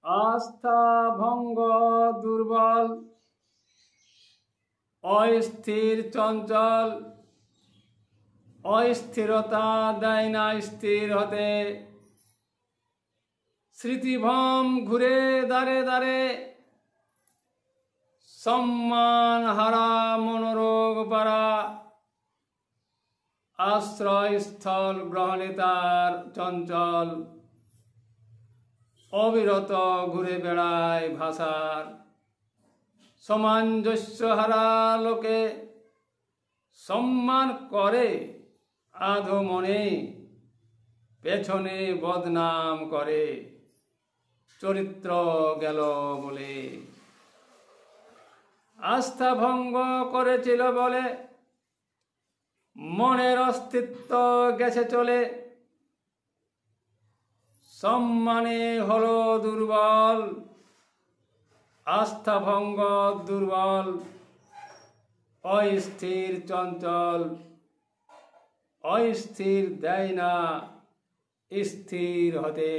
আস্থা ভঙ্গ দুর্বল অস্থির চঞ্চল অস্থিরতা দেয় না স্থির হতে স্মৃতিভ্রম ঘুরে দাঁড়ে দাঁড়ে সম্মান হারা মনোরোগ পারা আশ্রয়স্থল গ্রহণে তার চঞ্চল অবিরত ঘুরে বেড়ায় ভাষার সামঞ্জস্য হারা লোকে সম্মান করে আধো মনে পেছনে বদনাম করে চরিত্র গেল বলে আস্থা ভঙ্গ করেছিল বলে মনের অস্তিত্ব গেছে চলে সম্মানে হলো দুর্বল আস্থা ভঙ্গ দুর্বল অস্থির চঞ্চল অস্থির দেয় না স্থির হতে।